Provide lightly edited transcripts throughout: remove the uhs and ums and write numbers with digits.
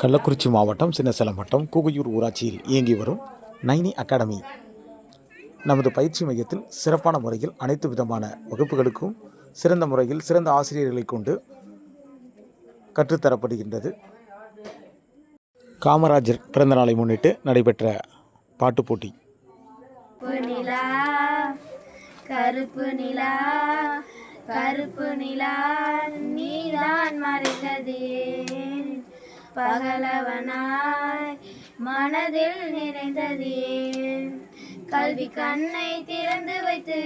கள்ளக்குறிச்சி மாவட்டம் சின்னசேலம் வட்டம் கூகையூர் ஊராட்சியில் இயங்கி வரும் நைனி அகாடமி நமது பயிற்சி மையத்தில் சிறப்பான முறையில் அனைத்து விதமான வகுப்புகளுக்கும் சிறந்த முறையில் சிறந்த ஆசிரியர்களை கொண்டு கற்றுத்தரப்படுகின்றது. காமராஜர் பிறந்த நாளை முன்னிட்டு நடைபெற்ற பாட்டு போட்டி. கருப்பு நிலா கருப்பு நிலா நீதான் மறைந்ததே, பகலவனாய் மனதில் நிறைந்ததே, கல்வி கண்ணை திறந்து வைத்து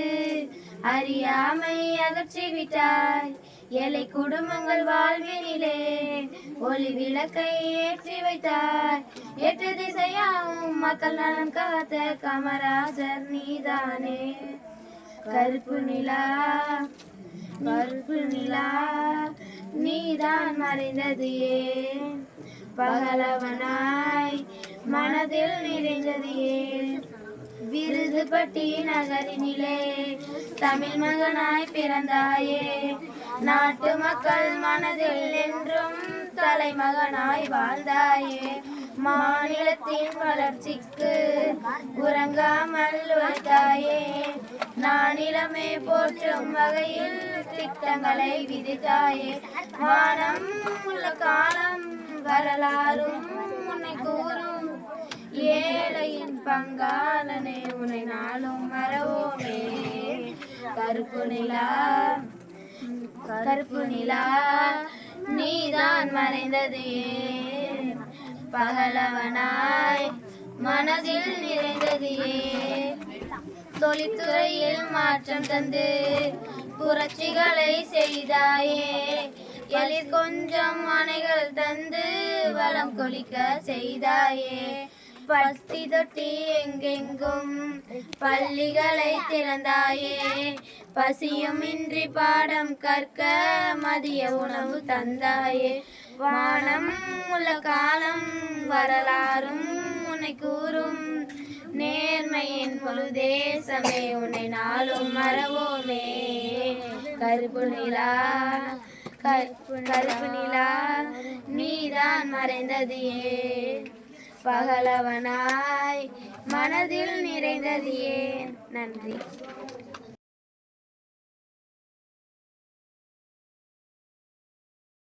அறியாமை அகற்றி விட்டாய், ஏழை குடும்பங்கள் வாழ்வினிலே ஒளி விளக்கை ஏற்றி வைத்தாய், எட்டு திசையாவும் மக்கள் நலன் காத்த காமராஜர் நீதானே. கருப்பு நிலா கருப்பு நிலா நீதான் மறைந்தது ஏன், பகலவனாய் மனதில் நிறைந்தது ஏன், விருதுபட்டி நகரினிலே தமிழ் மகனாய் பிறந்தாயே, நாட்டு மக்கள் மனதில் என்றும் தலைமகனாய் வாழ்ந்தாயே, மாநிலத்தின் வளர்ச்சிக்கு உறங்காமல் உழைத்தாயே, நானிலமே போற்றும் வகையில் திட்டங்களை விதித்தாயே, வானம் உள்ள காலம் வரலாறும் உன்னை கூறும், ஏழையின் பங்காளனே உன்னை நாளும் மறவோமே. கருப்பு நிலா கருப்பு நிலா நீதான் மறைந்தது ஏன், பகலவனாய் மனதில் நிறைந்தது ஏன், தொழில்துறையில் மாற்றம் தந்து புரட்சிகளை செய்தாயே, எளிர் கொஞ்சம் அணைகள் தந்து வளம் கொளிக்க செய்தாயே, பஸ்தி தொட்டி எங்கெங்கும் பள்ளிகளை திறந்தாயே, பசியுமின்றி பாடம் கற்க மதிய உணவு தந்தாயே, வானம் உள்ள காலம் வரலாறும் உன்னை கூறும், நேர்மையின் பொழுதேசமே உன்னை நாளும் மறவோமே. கருப்பு நிலா கருப்பு நிலா நீதான் மறைந்தது ஏன், பகலவனாய் மனதில் நிறைந்தது ஏன். நன்றி.